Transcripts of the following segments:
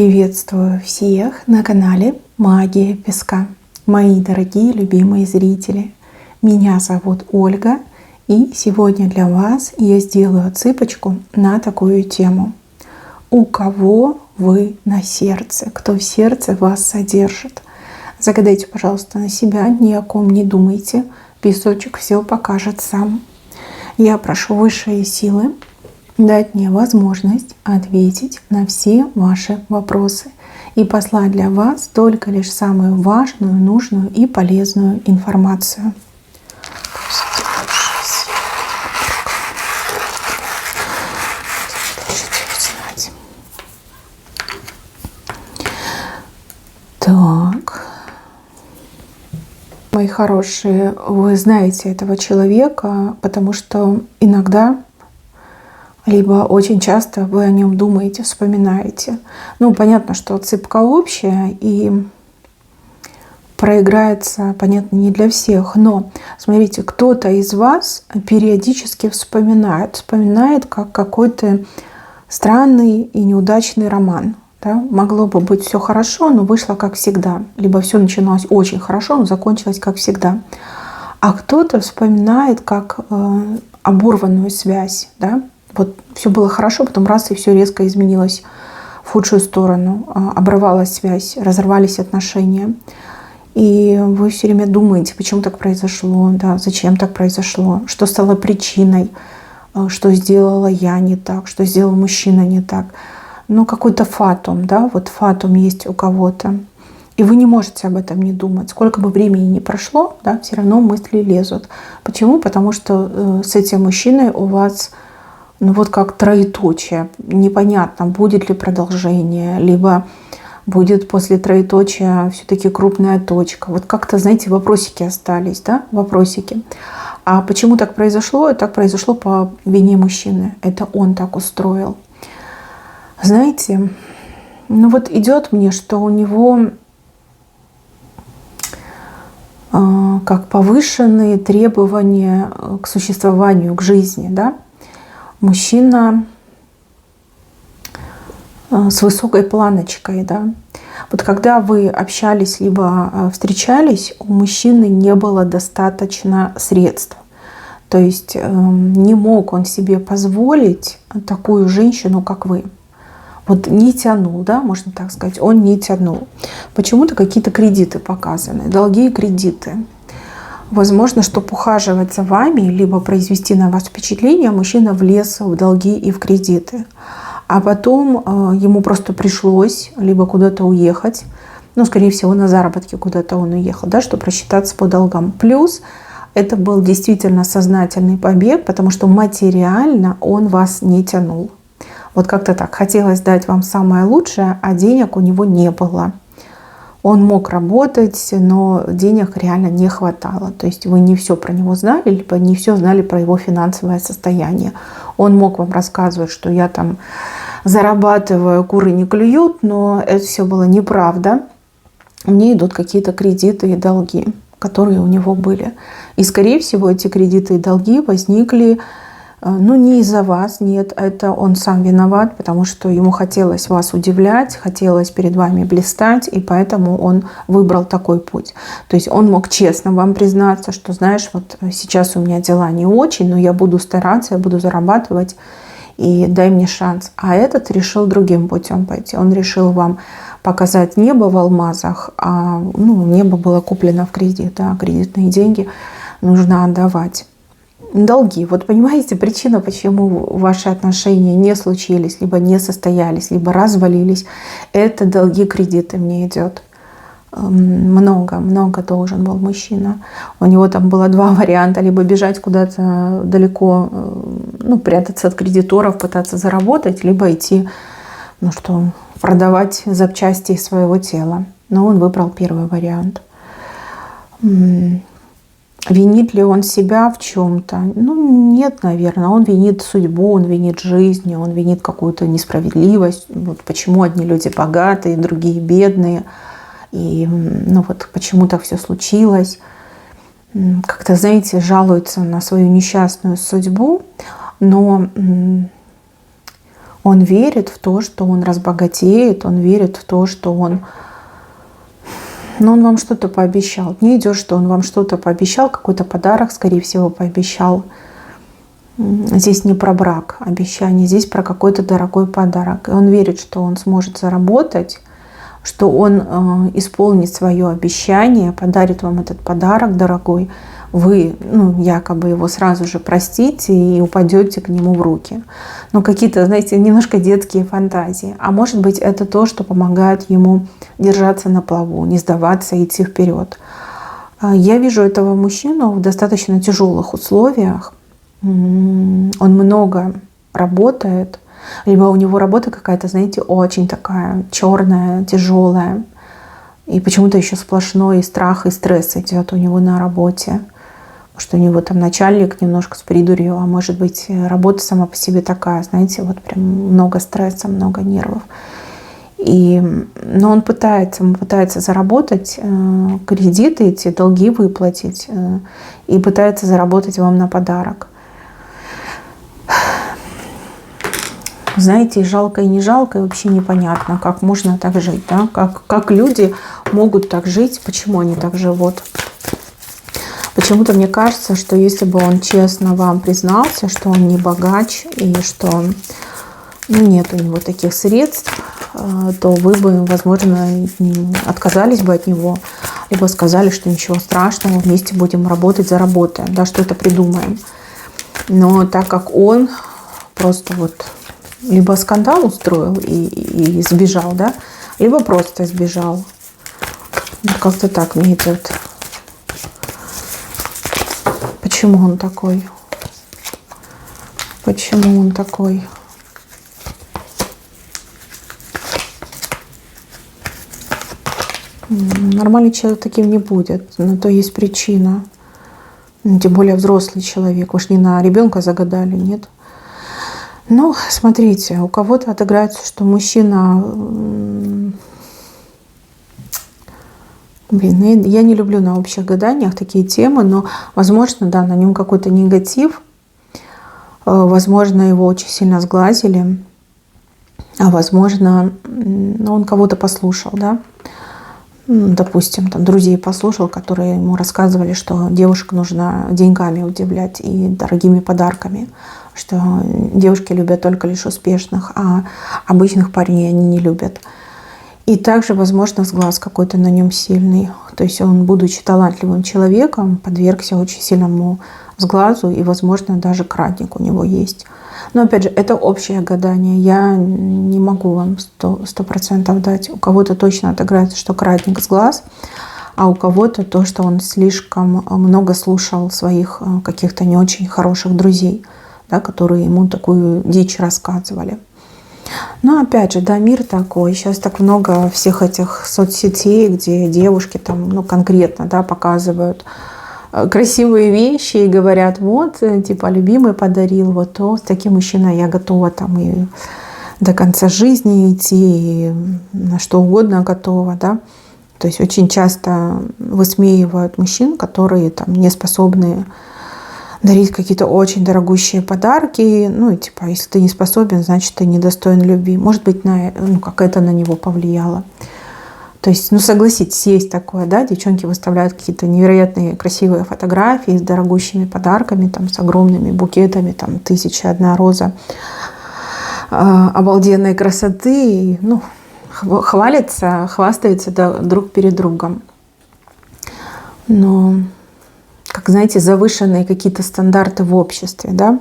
Приветствую всех на канале Магия Песка. Мои дорогие любимые зрители, меня зовут Ольга, и сегодня для вас я сделаю отсыпочку на такую тему. У кого вы на сердце? Кто в сердце вас содержит? Загадайте, пожалуйста, на себя, ни о ком не думайте. Песочек все покажет сам. Я прошу высшие силы дать мне возможность ответить на все ваши вопросы и послать для вас только лишь самую важную, нужную и полезную информацию. Так, мои хорошие, вы знаете этого человека, потому что иногда либо очень часто вы о нем думаете, вспоминаете. Ну, понятно, что отсыпка общая и проиграется, понятно, не для всех. Но, смотрите, кто-то из вас периодически вспоминает как какой-то странный и неудачный роман. Да? Могло бы быть все хорошо, но вышло как всегда. Либо все начиналось очень хорошо, но закончилось как всегда. А кто-то вспоминает как оборванную связь, да? Вот все было хорошо, потом раз, и все резко изменилось в худшую сторону. Оборвалась связь, разорвались отношения. И вы все время думаете, почему так произошло, да, зачем так произошло, что стало причиной, что сделала я не так, что сделал мужчина не так. Ну, какой-то фатум, да, вот фатум есть у кого-то. И вы не можете об этом не думать. Сколько бы времени ни прошло, да, все равно мысли лезут. Почему? Потому что с этим мужчиной у вас... Ну вот как троеточие. Непонятно, будет ли продолжение, либо будет после троеточия все-таки крупная точка. Вот как-то, знаете, вопросики остались, да, вопросики. А почему так произошло? Так произошло по вине мужчины. Это он так устроил. Знаете, ну вот идет мне, что у него как повышенные требования к существованию, к жизни, да. Мужчина с высокой планочкой, да. Вот когда вы общались либо встречались, у мужчины не было достаточно средств. То есть не мог он себе позволить такую женщину, как вы. Вот не тянул, да, можно так сказать, он не тянул. Почему-то какие-то кредиты показаны, долги и кредиты. Возможно, чтобы ухаживать за вами, либо произвести на вас впечатление, мужчина влез в долги и в кредиты. А потом ему просто пришлось либо куда-то уехать, ну, скорее всего, на заработки куда-то он уехал, да, чтобы рассчитаться по долгам. Плюс это был действительно сознательный побег, потому что материально он вас не тянул. Вот как-то так. Хотелось дать вам самое лучшее, а денег у него не было. Он мог работать, но денег реально не хватало. То есть вы не все про него знали, либо не все знали про его финансовое состояние. Он мог вам рассказывать, что я там зарабатываю, куры не клюют, но это все было неправда. Мне идут какие-то кредиты и долги, которые у него были. И, скорее всего, эти кредиты и долги возникли, ну, не из-за вас, нет, это он сам виноват, потому что ему хотелось вас удивлять, хотелось перед вами блистать, и поэтому он выбрал такой путь. То есть он мог честно вам признаться, что, знаешь, вот сейчас у меня дела не очень, но я буду стараться, я буду зарабатывать, и дай мне шанс. А этот решил другим путем пойти. Он решил вам показать небо в алмазах, а небо было куплено в кредит, да, кредитные деньги нужно отдавать. Долги. Вот понимаете, причина, почему ваши отношения не случились, либо не состоялись, либо развалились, это долги, кредиты мне идет. Много должен был мужчина. У него там было два варианта. Либо бежать куда-то далеко, прятаться от кредиторов, пытаться заработать, либо идти, продавать запчасти своего тела. Но он выбрал первый вариант. Винит ли он себя в чем-то? Нет, наверное. Он винит судьбу, он винит жизнь, он винит какую-то несправедливость. Вот почему одни люди богатые, другие бедные. И почему так все случилось. Как-то, знаете, жалуется на свою несчастную судьбу, но Он верит в то, что он разбогатеет, он верит в то, что он... Но он вам что-то пообещал. Не идет, что он вам что-то пообещал, какой-то подарок, скорее всего, пообещал. Здесь не про брак, обещание, здесь про какой-то дорогой подарок. И он верит, что он сможет заработать, что он исполнит свое обещание, подарит вам этот подарок дорогой. Вы, якобы его сразу же простите и упадете к нему в руки. Но какие-то, знаете, немножко детские фантазии. А может быть, это то, что помогает ему держаться на плаву, не сдаваться, идти вперед. Я вижу этого мужчину в достаточно тяжелых условиях. Он много работает, либо у него работа какая-то, знаете, очень такая черная, тяжелая. И почему-то еще сплошной страх и стресс идет у него на работе. Что у него там начальник немножко с придурью, а может быть, работа сама по себе такая, знаете, вот прям много стресса, много нервов. Но он пытается заработать, кредиты эти, долги выплатить, и пытается заработать вам на подарок. Знаете, и жалко, и не жалко, и вообще непонятно, как можно так жить, да? Как люди могут так жить, почему они так живут. Почему-то мне кажется, что если бы он честно вам признался, что он не богач и что нет у него таких средств, то вы бы, возможно, отказались бы от него, либо сказали, что ничего страшного, вместе будем работать, заработаем, да, что-то придумаем. Но так как он просто вот либо скандал устроил и сбежал, да, либо просто сбежал. Как-то так мне идет. Почему он такой? Почему он такой? Нормальный человек таким не будет. На то есть причина. Тем более взрослый человек. Вы ж не на ребенка загадали, нет? Ну, смотрите, у кого-то отыграется, что мужчина... Я не люблю на общих гаданиях такие темы, но, возможно, да, на нем какой-то негатив. Возможно, его очень сильно сглазили. А возможно, он кого-то послушал, да. Допустим, там друзей послушал, которые ему рассказывали, что девушек нужно деньгами удивлять и дорогими подарками. Что девушки любят только лишь успешных, а обычных парней они не любят. И также, возможно, сглаз какой-то на нем сильный. То есть он, будучи талантливым человеком, подвергся очень сильному сглазу, и, возможно, даже кратник у него есть. Но, опять же, это общее гадание. Я не могу вам 100% дать. У кого-то точно отыграется, что кратник сглаз, а у кого-то то, что он слишком много слушал своих каких-то не очень хороших друзей, да, которые ему такую дичь рассказывали. Но опять же, да, мир такой. Сейчас так много всех этих соцсетей, где девушки там, конкретно, да, показывают красивые вещи и говорят, вот, типа, любимый подарил, вот, то с таким мужчиной я готова там и до конца жизни идти, и на что угодно готова, да. То есть очень часто высмеивают мужчин, которые там не способны дарить какие-то очень дорогущие подарки. И типа, если ты не способен, значит, ты недостоин любви. Может быть, как это на него повлияло. То есть, согласитесь, есть такое, да, девчонки выставляют какие-то невероятные красивые фотографии с дорогущими подарками, там, с огромными букетами, там, 1001 роза обалденной красоты. И, хвалятся, хвастаются друг перед другом. Но, как знаете, завышенные какие-то стандарты в обществе, да,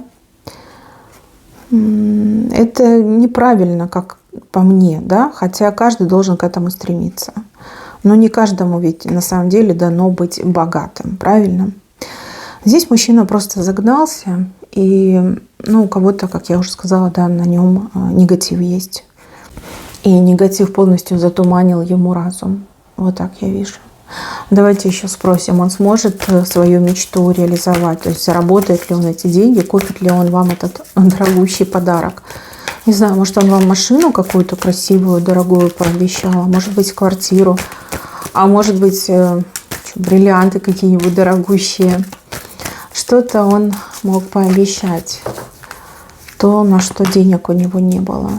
это неправильно, как по мне, да, хотя каждый должен к этому стремиться. Но не каждому ведь на самом деле дано быть богатым, правильно? Здесь мужчина просто загнался, и у кого-то, как я уже сказала, да, на нем негатив есть. И негатив полностью затуманил ему разум. Вот так я вижу. Давайте еще спросим, он сможет свою мечту реализовать? То есть заработает ли он эти деньги, купит ли он вам этот дорогущий подарок? Не знаю, может, он вам машину какую-то красивую, дорогую пообещал, может быть, квартиру, а может быть, бриллианты какие-нибудь дорогущие. Что-то он мог пообещать. на что денег у него не было.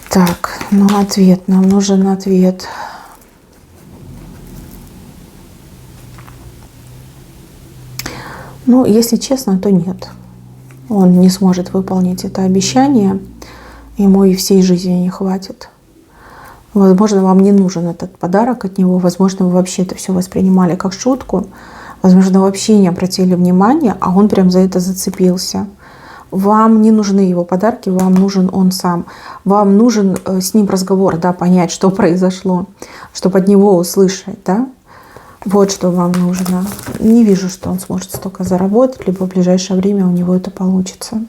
Так, ну ответ, нам нужен ответ. Ну, если честно, то нет. Он не сможет выполнить это обещание. Ему и всей жизни не хватит. Возможно, вам не нужен этот подарок от него. Возможно, вы вообще это все воспринимали как шутку. Возможно, вообще не обратили внимания, а он прям за это зацепился. Вам не нужны его подарки, вам нужен он сам. Вам нужен с ним разговор, да, понять, что произошло, чтобы от него услышать, да. Вот что вам нужно. Не вижу, что он сможет столько заработать, либо в ближайшее время у него это получится.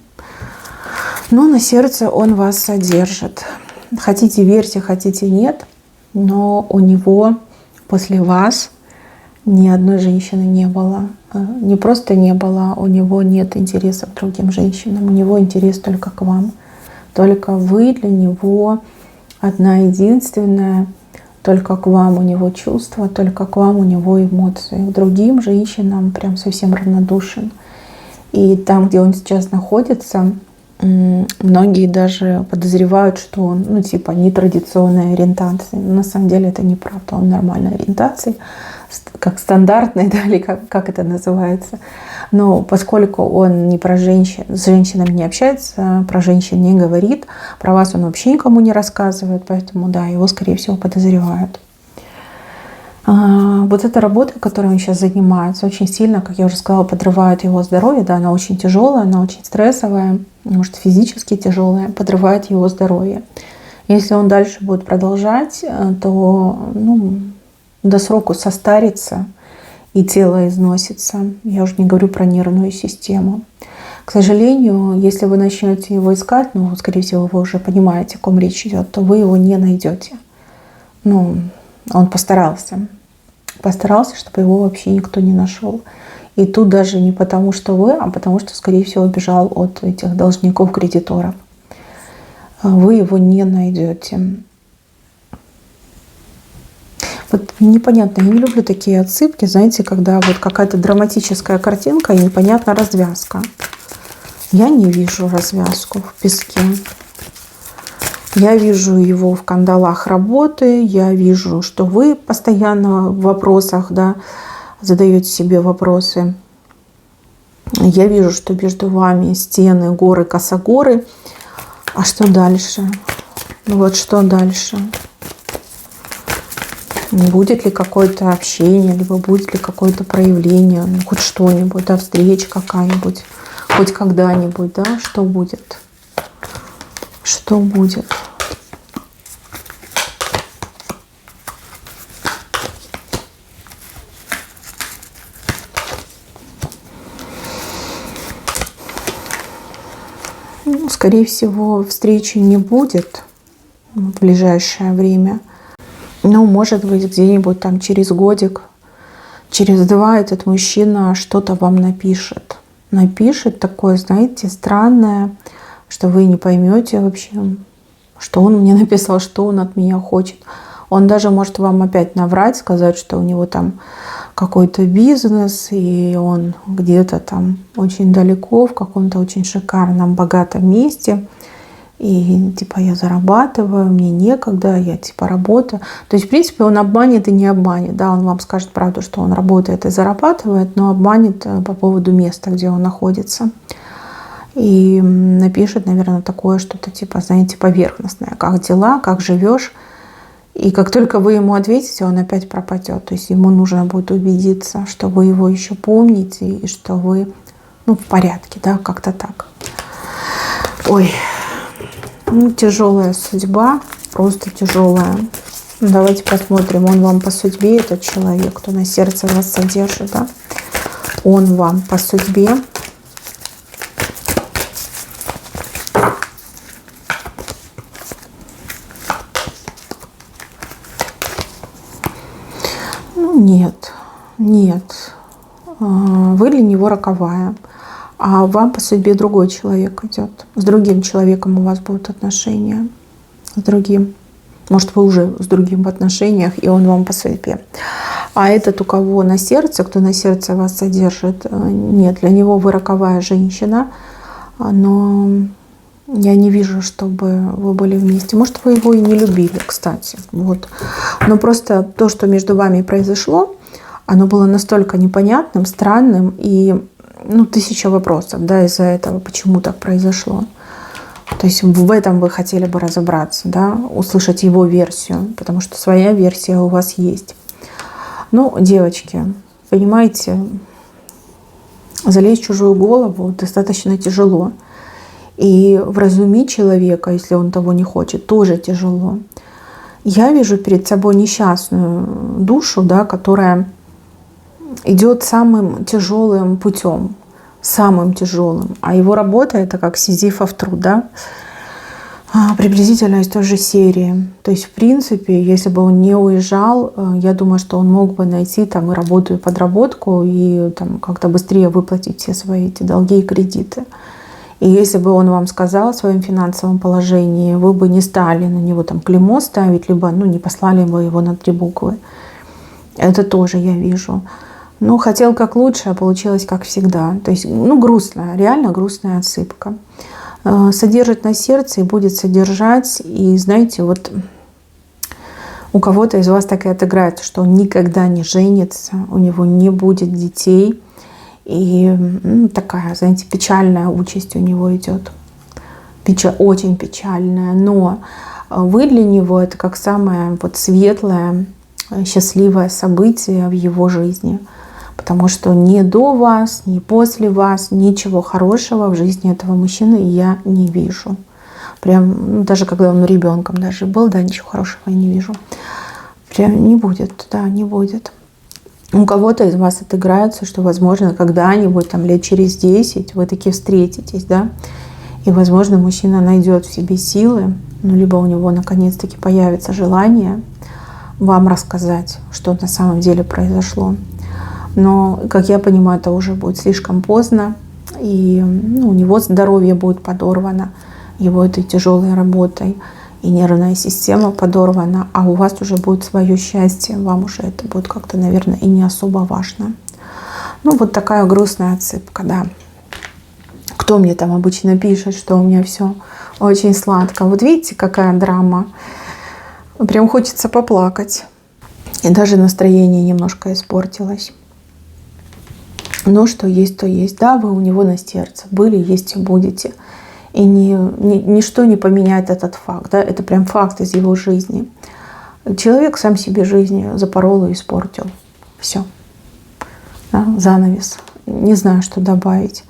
Но на сердце он вас содержит. Хотите верьте, хотите нет, но у него после вас ни одной женщины не было. Не просто не было, у него нет интереса к другим женщинам. У него интерес только к вам. Только вы для него одна единственная. Только к вам у него чувства, только к вам у него эмоции. К другим женщинам прям совсем равнодушен. И там, где он сейчас находится, многие даже подозревают, что он, ну, типа, нетрадиционной ориентации. Но на самом деле это неправда. Он нормальной ориентации, как стандартной, да, или как это называется. Но поскольку он не про женщин, с женщинами не общается, про женщин не говорит, про вас он вообще никому не рассказывает, поэтому, да, его, скорее всего, подозревают. Вот эта работа, которой он сейчас занимается, очень сильно, как я уже сказала, подрывает его здоровье. Да, она очень тяжелая, она очень стрессовая, может, физически тяжелая, подрывает его здоровье. Если он дальше будет продолжать, то, ну, до сроку состарится и тело износится. Я уже не говорю про нервную систему. К сожалению, если вы начнете его искать, ну, скорее всего, вы уже понимаете, о ком речь идет, то вы его не найдете. Ну, он постарался. Постарался, чтобы его вообще никто не нашел. И тут даже не потому, что вы, а потому, что, скорее всего, бежал от этих должников-кредиторов. Вы его не найдете. Вот непонятно, я не люблю такие отсыпки, знаете, когда вот какая-то драматическая картинка и непонятна развязка. Я не вижу развязку в песке. Я вижу его в кандалах работы, я вижу, что вы постоянно в вопросах, да, задаете себе вопросы. Я вижу, что между вами стены, горы, косогоры. А что дальше? Ну вот что дальше? Будет ли какое-то общение, либо будет ли какое-то проявление, ну, хоть что-нибудь, да, встреча какая-нибудь, хоть когда-нибудь, да, что будет? Что будет? Ну, скорее всего, встречи не будет в ближайшее время. Ну, может быть, где-нибудь там через годик, через 2 этот мужчина что-то вам напишет. Напишет такое, знаете, странное, что вы не поймете вообще, что он мне написал, что он от меня хочет. Он даже может вам опять наврать, сказать, что у него там какой-то бизнес, и он где-то там очень далеко, в каком-то очень шикарном, богатом месте. И типа я зарабатываю, мне некогда, я типа работаю. То есть, в принципе, он обманет и не обманет. Да, он вам скажет правду, что он работает и зарабатывает, но обманет по поводу места, где он находится. И напишет, наверное, такое что-то типа, знаете, поверхностное. Как дела, как живешь. И как только вы ему ответите, он опять пропадет. То есть ему нужно будет убедиться, что вы его еще помните и что вы, ну, в порядке, да, как-то так. Ой. Ну, тяжелая судьба, просто тяжелая. Давайте посмотрим, он вам по судьбе, этот человек, кто на сердце вас содержит, да? Он вам по судьбе. Ну, нет, нет. Вы для него роковая. А вам по судьбе другой человек идет. С другим человеком у вас будут отношения. С другим. Может, вы уже с другим в отношениях, и он вам по судьбе. А этот у кого на сердце, кто на сердце вас содержит, нет, для него вы роковая женщина, но я не вижу, чтобы вы были вместе. Может, вы его и не любили, кстати. Вот. Но просто то, что между вами произошло, оно было настолько непонятным, странным, и 1000 вопросов, да, из-за этого, почему так произошло. То есть в этом вы хотели бы разобраться, да, услышать его версию, потому что своя версия у вас есть. Ну, девочки, понимаете, залезть в чужую голову достаточно тяжело. И вразумить человека, если он того не хочет, тоже тяжело. Я вижу перед собой несчастную душу, да, которая идет самым тяжелым путем, самым тяжелым. А его работа — это как сизифов труд, да? Приблизительно из той же серии. То есть, в принципе, если бы он не уезжал, я думаю, что он мог бы найти там и работу, и подработку, и там как-то быстрее выплатить все свои эти долги и кредиты. И если бы он вам сказал о своем финансовом положении, вы бы не стали на него там клеймо ставить, либо не послали бы его на 3 буквы. Это тоже я вижу. Хотел как лучше, а получилось как всегда. То есть, грустная, реально грустная отсыпка. Содержит на сердце и будет содержать. И знаете, вот у кого-то из вас так и отыграется, что он никогда не женится, у него не будет детей. И такая, знаете, печальная участь у него идет. Очень печальная. Но вы для него это как самое светлое, счастливое событие в его жизни. Потому что ни до вас, ни после вас ничего хорошего в жизни этого мужчины я не вижу. Прям, даже когда он ребенком даже был, да, ничего хорошего я не вижу. Прям не будет, да, не будет. У кого-то из вас отыграется, что, возможно, когда-нибудь, лет через 10 вы таки встретитесь, да, и, возможно, мужчина найдет в себе силы, либо у него наконец-таки появится желание вам рассказать, что на самом деле произошло. Но, как я понимаю, это уже будет слишком поздно, и у него здоровье будет подорвано его этой тяжелой работой, и нервная система подорвана, а у вас уже будет свое счастье, вам уже это будет как-то, наверное, и не особо важно. Вот такая грустная отсыпка, да. Кто мне там обычно пишет, что у меня все очень сладко. Вот видите, какая драма. Прям хочется поплакать. И даже настроение немножко испортилось. Но что есть, то есть. Да, вы у него на сердце были, есть и будете. И ничто не поменяет этот факт. Да? Это прям факт из его жизни. Человек сам себе жизнь запорол и испортил. Все. Да? Занавес. Не знаю, что добавить.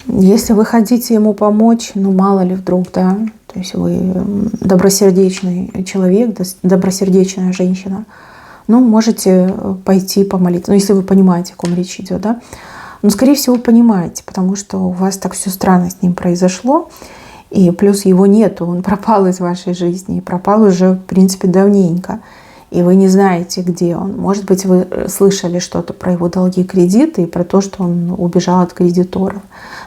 Если вы хотите ему помочь, мало ли вдруг, да, то есть вы добросердечный человек, добросердечная женщина, можете пойти помолиться. Если вы понимаете, о ком речь идет, да. Скорее всего, понимаете, потому что у вас так все странно с ним произошло. И плюс его нету, он пропал из вашей жизни. И пропал уже, в принципе, давненько. И вы не знаете, где он. Может быть, вы слышали что-то про его долги и кредиты, и про то, что он убежал от кредиторов.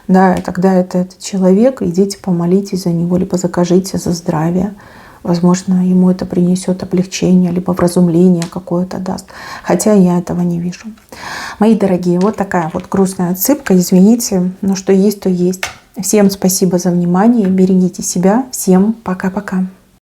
Да, тогда этот человек, идите помолитесь за него, либо закажите за здравие. Возможно, ему это принесет облегчение, либо вразумление какое-то даст. Хотя я этого не вижу. Мои дорогие, вот такая грустная отсыпка. Извините, но что есть, то есть. Всем спасибо за внимание. Берегите себя. Всем пока-пока.